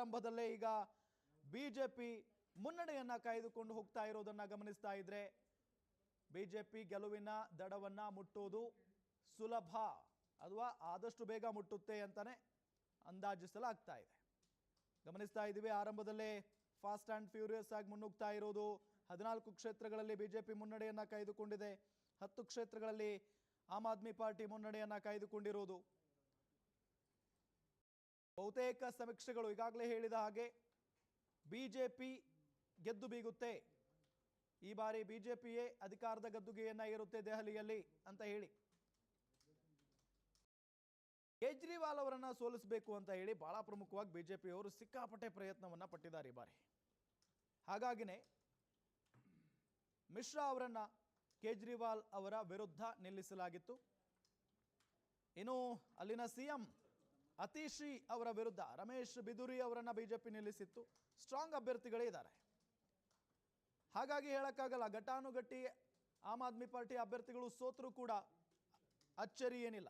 ಆರಂಭದಲ್ಲೇ ಈಗ ಬಿಜೆಪಿ ಮುನ್ನಡೆಯನ್ನ ಕಾಯ್ದುಕೊಂಡು ಹೋಗ್ತಾ ಇರೋದನ್ನ ಗಮನಿಸ್ತಾ ಇದ್ರೆ ಬಿಜೆಪಿ ಗೆಲುವಿನ ದಡವನ್ನ ಮುಟ್ಟುವುದು ಸುಲಭ ಅಥವಾ ಆದಷ್ಟು ಬೇಗ ಮುಟ್ಟುತ್ತೆ ಅಂತಾನೆ ಅಂದಾಜಿಸಲಾಗ್ತಾ ಇದೆ. ಗಮನಿಸ್ತಾ ಇದ್ದೀವಿ ಆರಂಭದಲ್ಲೇ ಫಾಸ್ಟ್ ಆ್ಯಂಡ್ ಫ್ಯೂರಿಯಸ್ ಆಗಿ ಮುನ್ನುಗ್ತಾ ಇರೋದು. 14 ಕ್ಷೇತ್ರಗಳಲ್ಲಿ ಬಿಜೆಪಿ ಮುನ್ನಡೆಯನ್ನ ಕಾಯ್ದುಕೊಂಡಿದೆ. 10 ಕ್ಷೇತ್ರಗಳಲ್ಲಿ ಆಮ್ ಆದ್ಮಿ ಪಾರ್ಟಿ ಮುನ್ನಡೆಯನ್ನ ಕಾಯ್ದುಕೊಂಡಿರೋದು. ಬಹುತೇಕ ಸಮೀಕ್ಷೆಗಳು ಈಗಾಗಲೇ ಹೇಳಿದ ಹಾಗೆ ಬಿಜೆಪಿ ಗೆದ್ದು ಬೀಗುತ್ತೆ, ಈ ಬಾರಿ ಬಿಜೆಪಿಯೇ ಅಧಿಕಾರದ ಗದ್ದುಗೆಯನ್ನ ಏರುತ್ತೆ ದೆಹಲಿಯಲ್ಲಿ ಅಂತ ಹೇಳಿ. ಕೇಜ್ರಿವಾಲ್ ಅವರನ್ನ ಸೋಲಿಸಬೇಕು ಅಂತ ಹೇಳಿ ಬಹಳ ಪ್ರಮುಖವಾಗಿ ಬಿಜೆಪಿಯವರು ಸಿಕ್ಕಾಪಟ್ಟೆ ಪ್ರಯತ್ನವನ್ನ ಪಟ್ಟಿದ್ದಾರೆ ಈ ಬಾರಿ. ಹಾಗಾಗಿನೇ ಮಿಶ್ರಾ ಅವರನ್ನ ಕೇಜ್ರಿವಾಲ್ ಅವರ ವಿರುದ್ಧ ನಿಲ್ಲಿಸಲಾಗಿತ್ತು. ಇನ್ನು ಅಲ್ಲಿನ ಸಿಎಂ ಅತಿಶಿ ಅವರ ವಿರುದ್ಧ ರಮೇಶ್ ಬಿದುರಿ ಅವರನ್ನ ಬಿಜೆಪಿ ನಿಲ್ಲಿಸಿತ್ತು. ಸ್ಟ್ರಾಂಗ್ ಅಭ್ಯರ್ಥಿಗಳೇ ಇದ್ದಾರೆ, ಹಾಗಾಗಿ ಹೇಳಕ್ಕಾಗಲ್ಲ. ಘಟಾನುಘಟಿ ಆಮ್ ಆದ್ಮಿ ಪಾರ್ಟಿ ಅಭ್ಯರ್ಥಿಗಳು ಸೋತರೂ ಕೂಡ ಅಚ್ಚರಿ ಏನಿಲ್ಲ.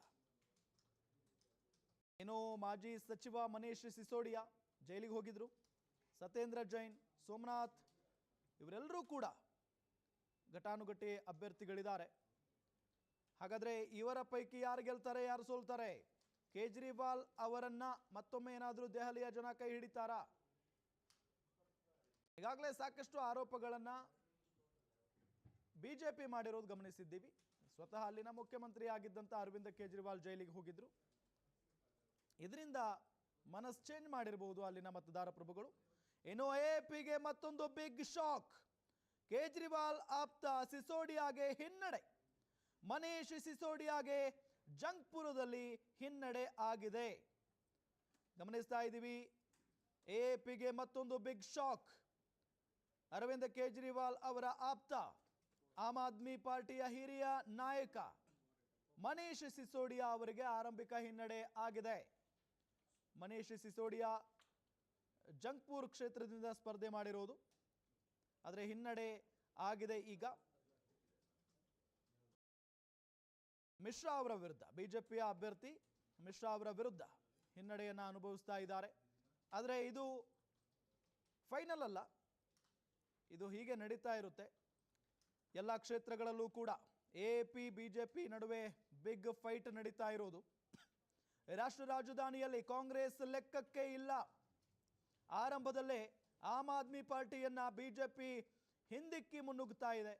ಇನ್ನು ಮಾಜಿ ಸಚಿವ ಮನೀಶ್ ಸಿಸೋಡಿಯಾ ಜೈಲಿಗೆ ಹೋಗಿದ್ರು. ಸತ್ಯೇಂದ್ರ ಜೈನ್, ಸೋಮನಾಥ್ ಇವರೆಲ್ಲರೂ ಕೂಡ ಘಟಾನುಘಟಿ ಅಭ್ಯರ್ಥಿಗಳಿದ್ದಾರೆ. ಹಾಗಾದ್ರೆ ಇವರ ಪೈಕಿ ಯಾರು ಗೆಲ್ತಾರೆ, ಯಾರು ಸೋಲ್ತಾರೆ? ಕೇಜ್ರಿವಾಲ್ ಅವರನ್ನ ಮತ್ತೊಮ್ಮೆ ಏನಾದರೂ ದೆಹಲಿಯ ಜನ ಕೈ ಹಿಡಿತಾರಾ? ಈಗಾಗಲೇ ಸಾಕಷ್ಟು ಆರೋಪಗಳನ್ನ ಬಿಜೆಪಿ ಮಾಡಿರೋದು ಗಮನಿಸಿದ್ದೀವಿ. ಸ್ವತಃ ಅಲ್ಲಿನ ಮುಖ್ಯಮಂತ್ರಿ ಆಗಿದ್ದಂಥ ಅರವಿಂದ್ ಕೇಜ್ರಿವಾಲ್ ಜೈಲಿಗೆ ಹೋಗಿದ್ರು. ಇದರಿಂದ ಮನಸ್ಸು ಚೇಂಜ್ ಮಾಡಿರಬಹುದು ಅಲ್ಲಿನ ಮತದಾರ ಪ್ರಭುಗಳು. ಇನ್ನು ಎಪಿಗೆ ಮತ್ತೊಂದು ಬಿಗ್ ಶಾಕ್. ಕೇಜ್ರಿವಾಲ್ ಆಪ್ತ ಸಿಸೋಡಿಯಾಗೆ ಹಿನ್ನಡೆ. ಮನೀಶ್ ಸಿಸೋಡಿಯಾಗೆ ಜಂಗ್ಪುರದಲ್ಲಿ ಹಿನ್ನಡೆ ಆಗಿದೆ. ಗಮನಿಸ್ತಾ ಇದ್ದೀವಿ, ಎಪಿಗೆ ಮತ್ತೊಂದು ಬಿಗ್ ಶಾಕ್. ಅರವಿಂದ್ ಕೇಜ್ರಿವಾಲ್ ಅವರ ಆಪ್ತ, ಆಮ್ ಆದ್ಮಿ ಪಾರ್ಟಿಯ ಹಿರಿಯ ನಾಯಕ ಮನೀಶ್ ಸಿಸೋಡಿಯಾ ಅವರಿಗೆ ಆರಂಭಿಕ ಹಿನ್ನಡೆ ಆಗಿದೆ. ಮನೀಶ್ ಸಿಸೋಡಿಯಾ ಜಂಗ್ಪುರ್ ಕ್ಷೇತ್ರದಿಂದ ಸ್ಪರ್ಧೆ ಮಾಡಿರೋದು, ಆದರೆ ಹಿನ್ನಡೆ ಆಗಿದೆ. ಈಗ ಮಿಶ್ರಾ ಅವರ ವಿರುದ್ಧ, ಬಿಜೆಪಿಯ ಅಭ್ಯರ್ಥಿ ಮಿಶ್ರಾ ಅವರ ವಿರುದ್ಧ ಹಿನ್ನಡೆಯನ್ನು ಅನುಭವಿಸ್ತಾ ಇದ್ದಾರೆ. ಆದರೆ ಇದು ಫೈನಲ್ ಅಲ್ಲ, ಇದು ಹೀಗೆ ನಡೀತಾ ಇರುತ್ತೆ. ಎಲ್ಲ ಕ್ಷೇತ್ರಗಳಲ್ಲೂ ಕೂಡ ಎಪಿ ಬಿಜೆಪಿ ನಡುವೆ ಬಿಗ್ ಫೈಟ್ ನಡೀತಾ ಇರೋದು. ರಾಷ್ಟ್ರ ರಾಜಧಾನಿಯಲ್ಲಿ ಕಾಂಗ್ರೆಸ್ ಲೆಕ್ಕಕ್ಕೆ ಇಲ್ಲ. ಆರಂಭದಲ್ಲೇ ಆಮ್ ಆದ್ಮಿ ಪಾರ್ಟಿಯನ್ನ ಬಿಜೆಪಿ ಹಿಂದಿಕ್ಕಿ ಮುನ್ನುಗ್ತಾ ಇದೆ.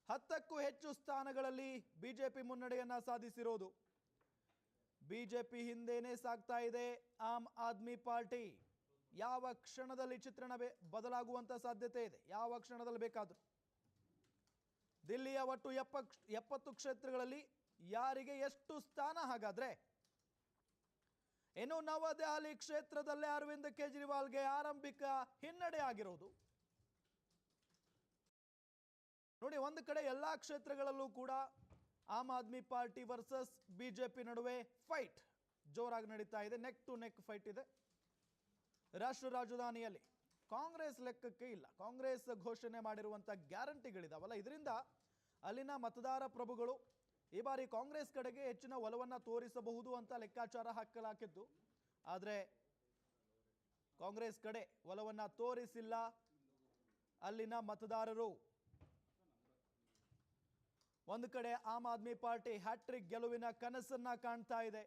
10ಕ್ಕೂ ಹೆಚ್ಚು ಸ್ಥಾನಗಳಲ್ಲಿ ಬಿಜೆಪಿ ಮುನ್ನಡೆಯನ್ನ ಸಾಧಿಸಿರೋದು. ಬಿಜೆಪಿ ಹಿಂದೆನೇ ಸಾಗ್ತಾ ಇದೆ ಆಮ್ ಆದ್ಮಿ ಪಾರ್ಟಿ. ಯಾವ ಕ್ಷಣದಲ್ಲಿ ಚಿತ್ರಣ ಬದಲಾಗುವಂತ ಸಾಧ್ಯತೆ ಇದೆ, ಯಾವ ಕ್ಷಣದಲ್ಲಿ ಬೇಕಾದರೂ. ದಿಲ್ಲಿಯ ಒಟ್ಟು 70 ಕ್ಷೇತ್ರಗಳಲ್ಲಿ ಯಾರಿಗೆ ಎಷ್ಟು ಸ್ಥಾನ? ಹಾಗಾದ್ರೆ ಇನ್ನು ನವದೆಹಲಿ ಕ್ಷೇತ್ರದಲ್ಲೇ ಅರವಿಂದ್ ಕೇಜ್ರಿವಾಲ್ಗೆ ಆರಂಭಿಕ ಹಿನ್ನಡೆ ಆಗಿರೋದು. ನೋಡಿ, ಒಂದು ಕಡೆ ಎಲ್ಲಾ ಕ್ಷೇತ್ರಗಳಲ್ಲೂ ಕೂಡ Aam Aadmi party versus BJP ನಡುವೆ ಫೈಟ್ ಜೋರಾಗಿ ನಡೀತಾ ಇದೆ. ನೆಕ್ ಟು ನೆಕ್ ಫೈಟ್ ಇದೆ. ರಾಷ್ಟ್ರ ರಾಜಧಾನಿಯಲ್ಲಿ ಕಾಂಗ್ರೆಸ್ ಲೆಕ್ಕಕ್ಕೆ ಇಲ್ಲ. ಕಾಂಗ್ರೆಸ್ ಘೋಷಣೆ ಮಾಡಿರುವಂಥ ಗ್ಯಾರಂಟಿಗಳಿದಾವಲ್ಲ, ಇದರಿಂದ ಅಲ್ಲಿನ ಮತದಾರ ಪ್ರಭುಗಳು ಈ ಬಾರಿ ಕಾಂಗ್ರೆಸ್ ಕಡೆಗೆ ಹೆಚ್ಚಿನ ಒಲವನ್ನು ತೋರಿಸಬಹುದು ಅಂತ ಲೆಕ್ಕಾಚಾರ ಹಾಕಲಾಗಿತ್ತು. ಆದರೆ ಕಾಂಗ್ರೆಸ್ ಕಡೆ ಒಲವನ್ನು ತೋರಿಸಿಲ್ಲ ಅಲ್ಲಿನ ಮತದಾರರು. ಒಂದು ಕಡೆ ಆಮ್ ಆದ್ಮಿ ಪಾರ್ಟಿ ಹ್ಯಾಟ್ರಿಕ್ ಗೆಲುವಿನ ಕನಸನ್ನ ಕಾಣ್ತಾ ಇದೆ.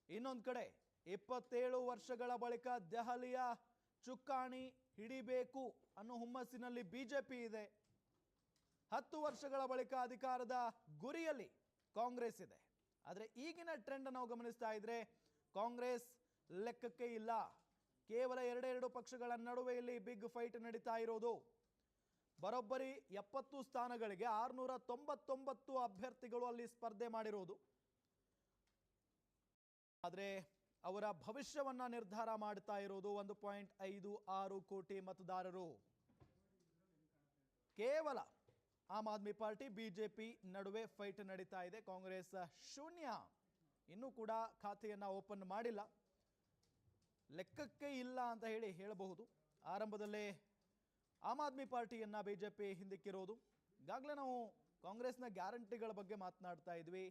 ಇನ್ನೊಂದು ಕಡೆ 27 ವರ್ಷಗಳ ಬಳಿಕ ದೆಹಲಿಯ ಚುಕ್ಕಾಣಿ ಹಿಡಿಬೇಕು ಅನ್ನೋ ಹುಮ್ಮಸ್ಸಿನಲ್ಲಿ ಬಿಜೆಪಿ ಇದೆ. 10 ವರ್ಷಗಳ ಬಳಿಕ ಅಧಿಕಾರದ ಗುರಿಯಲ್ಲಿ ಕಾಂಗ್ರೆಸ್ ಇದೆ. ಆದರೆ ಈಗಿನ ಟ್ರೆಂಡ್ ನಾವು ಗಮನಿಸ್ತಾ ಇದ್ರೆ ಕಾಂಗ್ರೆಸ್ ಲೆಕ್ಕಕ್ಕೆ ಇಲ್ಲ. ಕೇವಲ 2 ಪಕ್ಷಗಳ ನಡುವೆ ಇಲ್ಲಿ ಬಿಗ್ ಫೈಟ್ ನಡೀತಾ ಇರೋದು. ಬರೋಬ್ಬರಿ 70 ಸ್ಥಾನಗಳಿಗೆ 699 ಅಭ್ಯರ್ಥಿಗಳು ಅಲ್ಲಿ ಸ್ಪರ್ಧೆ ಮಾಡಿರೋದು. ಆದರೆ ಅವರ ಭವಿಷ್ಯವನ್ನ ನಿರ್ಧಾರ ಮಾಡ್ತಾ ಇರೋದು 1.56 ಕೋಟಿ ಮತದಾರರು. ಕೇವಲ ಆಮ್ ಆದ್ಮಿ ಪಾರ್ಟಿ ಬಿಜೆಪಿ ನಡುವೆ ಫೈಟ್ ನಡೀತಾ ಇದೆ. ಕಾಂಗ್ರೆಸ್ ಶೂನ್ಯ, ಇನ್ನೂ ಕೂಡ ಖಾತೆಯನ್ನು ಓಪನ್ ಮಾಡಿಲ್ಲ, ಲೆಕ್ಕಕ್ಕೆ ಇಲ್ಲ ಅಂತ ಹೇಳಬಹುದು. ಆರಂಭದಲ್ಲೇ ಆಮ್ ಆದ್ಮಿ ಪಾರ್ಟಿಯನ್ನು ಬಿಜೆಪಿ ಹಿಂದಿಕ್ಕಿರೋದು. ಈಗಾಗಲೇ ನಾವು ಕಾಂಗ್ರೆಸ್ನ ಗ್ಯಾರಂಟಿಗಳ ಬಗ್ಗೆ ಮಾತನಾಡ್ತಾ ಇದ್ವಿ.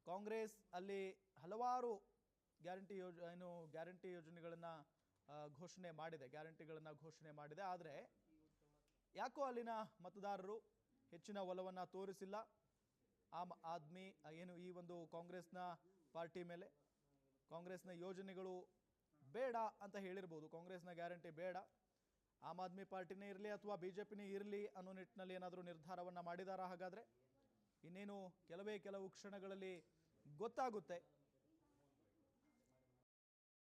ಕಾಂಗ್ರೆಸ್ ಅಲ್ಲಿ ಹಲವಾರು ಗ್ಯಾರಂಟಿ ಯೋಜನೆಗಳನ್ನು ಘೋಷಣೆ ಮಾಡಿದೆ, ಗ್ಯಾರಂಟಿಗಳನ್ನು ಘೋಷಣೆ ಮಾಡಿದೆ. ಆದರೆ ಯಾಕೋ ಅಲ್ಲಿನ ಮತದಾರರು ಹೆಚ್ಚಿನ ಒಲವನ್ನು ತೋರಿಸಿಲ್ಲ ಆಮ್ ಆದ್ಮಿ ಏನು ಈ ಒಂದು ಕಾಂಗ್ರೆಸ್ನ ಪಾರ್ಟಿ ಮೇಲೆ. ಕಾಂಗ್ರೆಸ್ನ ಯೋಜನೆಗಳು ಬೇಡ ಅಂತ ಹೇಳಿರ್ಬೋದು, ಕಾಂಗ್ರೆಸ್ನ ಗ್ಯಾರಂಟಿ ಬೇಡ, ಆಮ್ ಆದ್ಮಿ ಪಾರ್ಟಿನೇ ಇರಲಿ ಅಥವಾ ಬಿಜೆಪಿನೇ ಇರಲಿ ಅನ್ನೋ ನಿಟ್ಟಿನಲ್ಲಿ ಏನಾದರೂ ನಿರ್ಧಾರವನ್ನು ಮಾಡಿದಾರಾ? ಹಾಗಾದರೆ ಇನ್ನೇನು ಕೆಲವು ಕ್ಷಣಗಳಲ್ಲಿ ಗೊತ್ತಾಗುತ್ತೆ.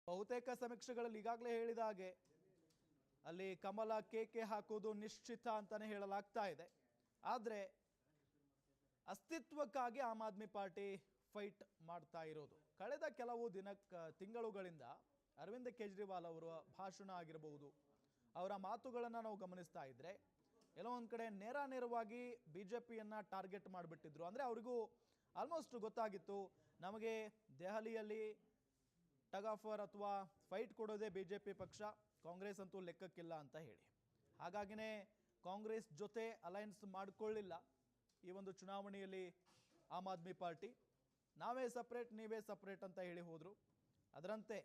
ಬಹುತೇಕ ಸಮೀಕ್ಷೆಗಳಲ್ಲಿ ಈಗಾಗಲೇ ಹೇಳಿದ ಹಾಗೆ ಅಲ್ಲಿ ಕಮಲ ಕೇಕೆ ಹಾಕೋದು ನಿಶ್ಚಿತ ಅಂತಾನೆ ಹೇಳಲಾಗ್ತಾ ಇದೆ. ಆದರೆ ಅಸ್ತಿತ್ವಕ್ಕಾಗಿ ಆಮ್ ಆದ್ಮಿ ಪಾರ್ಟಿ ಫೈಟ್ ಮಾಡ್ತಾ ಇರೋದು. ಕಳೆದ ಕೆಲವು ತಿಂಗಳುಗಳಿಂದ ಅರವಿಂದ್ ಕೇಜ್ರಿವಾಲ್ ಅವರ ಭಾಷಣ ಆಗಿರಬಹುದು, ಅವರ ಮಾತುಗಳನ್ನು ನಾವು ಗಮನಿಸ್ತಾ ಇದ್ರೆ ಎಲ್ಲೋ ಒಂದು ಕಡೆ ನೇರವಾಗಿ ಬಿಜೆಪಿಯನ್ನ ಟಾರ್ಗೆಟ್ ಮಾಡಿಬಿಟ್ಟಿದ್ರು. ಅಂದರೆ ಅವರಿಗೂ ಆಲ್ಮೋಸ್ಟ್ ಗೊತ್ತಾಗಿತ್ತು, ನಮಗೆ ದೆಹಲಿಯಲ್ಲಿ ಟಗ್ ಆಫ್ ವಾರ್ ಅಥವಾ ಫೈಟ್ ಕೊಡೋದೇ ಬಿಜೆಪಿ ಪಕ್ಷ, ಕಾಂಗ್ರೆಸ್ ಅಂತೂ ಲೆಕ್ಕಕ್ಕಿಲ್ಲ ಅಂತ ಹೇಳಿ. ಹಾಗಾಗಿನೇ ಕಾಂಗ್ರೆಸ್ ಜೊತೆ ಅಲಯನ್ಸ್ ಮಾಡಿಕೊಳ್ಳಿಲ್ಲ ಈ ಒಂದು ಚುನಾವಣೆಯಲ್ಲಿ ಆಮ್ ಆದ್ಮಿ ಪಾರ್ಟಿ. ನಾವೇ ಸಪ್ರೇಟ್ ನೀವೇ ಸಪ್ರೇಟ್ ಅಂತ ಹೇಳಿ ಹೋದ್ರು. ಅದರಂತೆ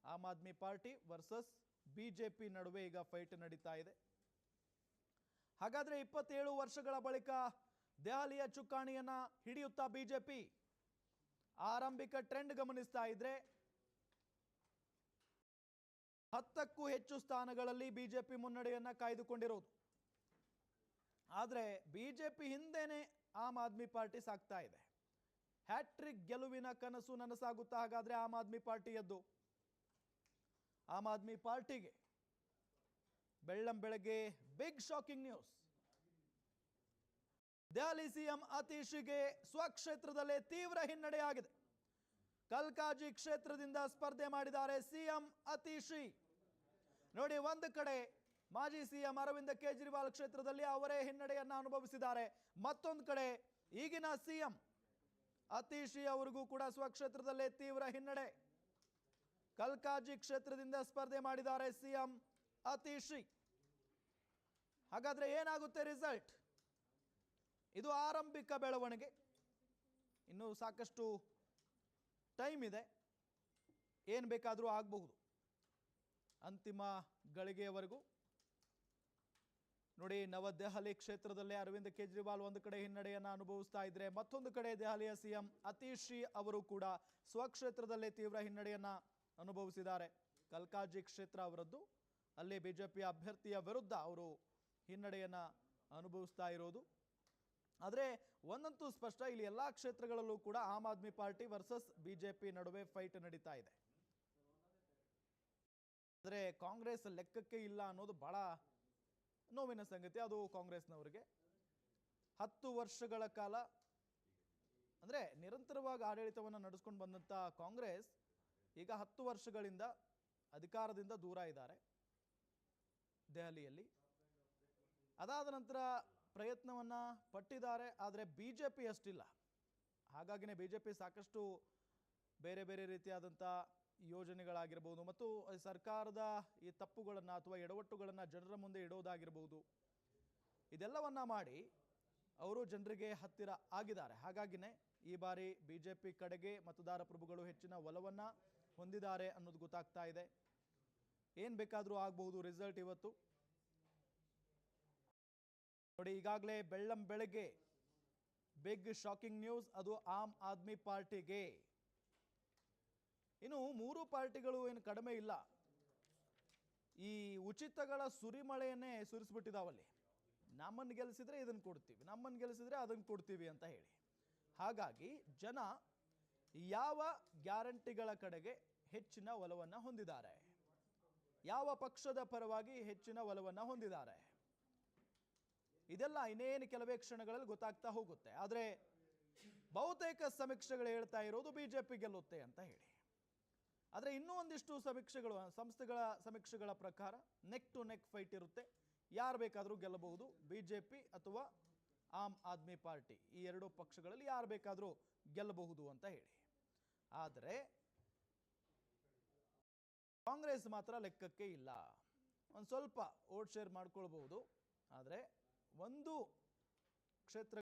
Aam Aadmi party versus BJP ನಡುವೆ ಈಗ ಫೈಟ್ ನಡೀತಾ ಇದೆ. ಹಾಗಾದ್ರೆ 27 ವರ್ಷಗಳ ಬಳಿಕ ದೆಹಲಿಯ ಚುಕ್ಕಾಣಿಯನ್ನ ಹಿಡಿಯುತ್ತಾ ಬಿಜೆಪಿ? ಆರಂಭಿಕ ಟ್ರೆಂಡ್ ಗಮನಿಸ್ತಾ ಇದ್ರೆ 10ಕ್ಕೂ ಹೆಚ್ಚು ಸ್ಥಾನಗಳಲ್ಲಿ ಬಿಜೆಪಿ ಮುನ್ನಡೆಯನ್ನ ಕಾಯ್ದುಕೊಂಡಿರೋದು. ಆದರೆ ಬಿಜೆಪಿ ಹಿಂದೆನೆ ಆಮ್ ಆದ್ಮಿ ಪಾರ್ಟಿ ಸಾಗ್ತಾ ಇದೆ. ಹ್ಯಾಟ್ರಿಕ್ ಗೆಲುವಿನ ಕನಸು ನನಸಾಗುತ್ತಾ ಹಾಗಾದ್ರೆ ಆಮ್ ಆದ್ಮಿ ಪಾರ್ಟಿಯದ್ದು? ಆಮ್ ಆದ್ಮಿ ಪಾರ್ಟಿಗೆ ಬೆಳ್ಳಂಬೆಳಗ್ಗೆ big shocking news. Delhi CM ಅತೀಶಿಗೆ ಸ್ವಕ್ಷೇತ್ರದಲ್ಲೇ ತೀವ್ರ ಹಿನ್ನಡೆಯಾಗಿದೆ. ಕಲ್ಕಾಜಿ ಕ್ಷೇತ್ರದಿಂದ ಸ್ಪರ್ಧೆ ಮಾಡಿದ್ದಾರೆ ಸಿಎಂ ಅತೀಶಿ. ನೋಡಿ, ಒಂದು ಕಡೆ ಮಾಜಿ ಸಿಎಂ ಅರವಿಂದ್ ಕೇಜ್ರಿವಾಲ್ ಕ್ಷೇತ್ರದಲ್ಲಿ ಅವರೇ ಹಿನ್ನಡೆಯನ್ನ ಅನುಭವಿಸಿದ್ದಾರೆ. ಮತ್ತೊಂದು ಕಡೆ ಈಗಿನ ಸಿಎಂ ಅತೀಶಿ ಅವರಿಗೂ ಕೂಡ ಸ್ವಕ್ಷೇತ್ರದಲ್ಲೇ ತೀವ್ರ ಹಿನ್ನಡೆ. ಕಲ್ಕಾಜಿ ಕ್ಷೇತ್ರದಿಂದ ಸ್ಪರ್ಧೆ ಮಾಡಿದ್ದಾರೆ ಸಿಎಂ ಅತೀಶಿ. ಹಾಗಾದ್ರೆ ಏನಾಗುತ್ತೆ ರಿಸಲ್ಟ್? ಇದು ಆರಂಭಿಕ ಬೆಳವಣಿಗೆ, ಇನ್ನು ಸಾಕಷ್ಟು ಟೈಮ್ ಇದೆ, ಏನು ಬೇಕಾದರೂ ಆಗಬಹುದು ಅಂತಿಮ ಗಳಿಗೆಯವರೆಗೂ. ನೋಡಿ, ನವದೆಹಲಿ ಕ್ಷೇತ್ರದಲ್ಲೇ ಅರವಿಂದ್ ಕೇಜ್ರಿವಾಲ್ ಒಂದು ಕಡೆ ಹಿನ್ನಡೆಯನ್ನು ಅನುಭವಿಸ್ತಾ ಇದ್ರೆ, ಮತ್ತೊಂದು ಕಡೆ ದೆಹಲಿಯ ಸಿಎಂ ಅತೀಶಿ ಅವರು ಕೂಡ ಸ್ವಕ್ಷೇತ್ರದಲ್ಲೇ ತೀವ್ರ ಹಿನ್ನಡೆಯನ್ನ ಅನುಭವಿಸಿದ್ದಾರೆ. ಕಲ್ಕಾಜಿ ಕ್ಷೇತ್ರ ಅವರದ್ದು, ಅಲ್ಲಿ ಬಿಜೆಪಿ ಅಭ್ಯರ್ಥಿಯ ವಿರುದ್ಧ ಅವರು ಹಿನ್ನಡೆಯನ್ನ ಅನುಭವಿಸ್ತಾ ಇರೋದು. ಆದರೆ ಒಂದಂತೂ ಸ್ಪಷ್ಟ, ಇಲ್ಲಿ ಎಲ್ಲಾ ಕ್ಷೇತ್ರಗಳಲ್ಲೂ ಕೂಡ Aam Aadmi party versus BJP ನಡುವೆ ಫೈಟ್ ನಡೀತಾ ಇದೆ. ಆದರೆ ಕಾಂಗ್ರೆಸ್ ಲೆಕ್ಕಕ್ಕೆ ಇಲ್ಲ ಅನ್ನೋದು ಬಹಳ ನೋವಿನ ಸಂಗತಿ. ಅದು ಕಾಂಗ್ರೆಸ್ನವರಿಗೆ 10 ವರ್ಷಗಳ ಕಾಲ ಅಂದರೆ ನಿರಂತರವಾಗಿ ಆಡಳಿತವನ್ನು ನಡೆಸ್ಕೊಂಡು ಬಂದಂಥ ಕಾಂಗ್ರೆಸ್ ಈಗ 10 ವರ್ಷಗಳಿಂದ ಅಧಿಕಾರದಿಂದ ದೂರ ಇದ್ದಾರೆ ದೆಹಲಿಯಲ್ಲಿ. ಅದಾದ ನಂತರ ಪ್ರಯತ್ನವನ್ನು ಪಟ್ಟಿದ್ದಾರೆ, ಆದರೆ ಬಿಜೆಪಿ ಅಷ್ಟಿಲ್ಲ. ಹಾಗಾಗಿನೇ ಬಿಜೆಪಿ ಸಾಕಷ್ಟು ಬೇರೆ ಬೇರೆ ರೀತಿಯಾದಂಥ ಯೋಜನೆಗಳಾಗಿರ್ಬೋದು ಮತ್ತು ಸರ್ಕಾರದ ಈ ತಪ್ಪುಗಳನ್ನು ಅಥವಾ ಎಡವಟ್ಟುಗಳನ್ನು ಜನರ ಮುಂದೆ ಇಡೋದಾಗಿರ್ಬೋದು, ಇದೆಲ್ಲವನ್ನ ಮಾಡಿ ಅವರು ಜನರಿಗೆ ಹತ್ತಿರ ಆಗಿದ್ದಾರೆ. ಹಾಗಾಗಿನೇ ಈ ಬಾರಿ ಬಿಜೆಪಿ ಕಡೆಗೆ ಮತದಾರ ಪ್ರಭುಗಳು ಹೆಚ್ಚಿನ ಒಲವನ್ನು ಹೊಂದಿದ್ದಾರೆ ಅನ್ನೋದು ಗೊತ್ತಾಗ್ತಾ ಇದೆ. ಏನು ಬೇಕಾದರೂ ಆಗಬಹುದು ರಿಸಲ್ಟ್ ಇವತ್ತು. ನೋಡಿ, ಈಗಾಗಲೇ ಬೆಳ್ಳಂಬೆಳಗ್ಗೆ ಬಿಗ್ ಶಾಕಿಂಗ್ ನ್ಯೂಸ್, ಅದು ಆಮ್ ಆದ್ಮಿ ಪಾರ್ಟಿಗೆ. ಇನ್ನು 3 ಪಾರ್ಟಿಗಳು ಏನು ಕಡಿಮೆ ಇಲ್ಲ, ಈ ಉಚಿತಗಳ ಸುರಿಮಳೆಯನ್ನೇ ಸುರಿಸ್ಬಿಟ್ಟಿದಾವಲ್ಲಿ. ನಮ್ಮನ್ನು ಗೆಲ್ಲಿಸಿದ್ರೆ ಇದನ್ನು ಕೊಡ್ತೀವಿ, ನಮ್ಮನ್ನು ಗೆಲ್ಲಿಸಿದ್ರೆ ಅದನ್ನು ಕೊಡ್ತೀವಿ ಅಂತ ಹೇಳಿ. ಹಾಗಾಗಿ ಜನ ಯಾವ ಗ್ಯಾರಂಟಿಗಳ ಕಡೆಗೆ ಹೆಚ್ಚಿನ ಒಲವನ್ನು ಹೊಂದಿದ್ದಾರೆ, ಯಾವ ಪಕ್ಷದ ಪರವಾಗಿ ಹೆಚ್ಚಿನ ಒಲವನ್ನು ಹೊಂದಿದ್ದಾರೆ, ಇದೆಲ್ಲ ಇನ್ನೇನು ಕೆಲವೇ ಕ್ಷಣಗಳಲ್ಲಿ ಗೊತ್ತಾಗ್ತಾ ಹೋಗುತ್ತೆ. ಆದರೆ ಬಹುತೇಕ ಸಮೀಕ್ಷೆಗಳು ಹೇಳ್ತಾ ಇರೋದು ಬಿಜೆಪಿ ಗೆಲ್ಲುತ್ತೆ ಅಂತ ಹೇಳಿ. ಆದರೆ ಇನ್ನೂ ಒಂದಿಷ್ಟು ಸಮೀಕ್ಷೆಗಳು, ಸಂಸ್ಥೆಗಳ ಸಮೀಕ್ಷೆಗಳ ಪ್ರಕಾರ ನೆಕ್ ಟು ನೆಕ್ ಫೈಟ್ ಇರುತ್ತೆ. ಯಾರು ಬೇಕಾದರೂ ಗೆಲ್ಲಬಹುದು, ಬಿಜೆಪಿ ಅಥವಾ ಆಮ್ ಆದ್ಮಿ ಪಾರ್ಟಿ, ಈ 2 ಪಕ್ಷಗಳಲ್ಲಿ ಯಾರು ಬೇಕಾದರೂ ಗೆಲ್ಲಬಹುದು ಅಂತ ಹೇಳಿ. ಆದರೆ ಕಾಂಗ್ರೆಸ್ ಮಾತ್ರ ಲೆಕ್ಕಕ್ಕೆ ಇಲ್ಲ. ಒಂದು ಸ್ವಲ್ಪ ವೋಟ್ ಶೇರ್ ಮಾಡ್ಕೊಳ್ಬಹುದು, ಆದರೆ ಒಂದು ಕ್ಷೇತ್ರ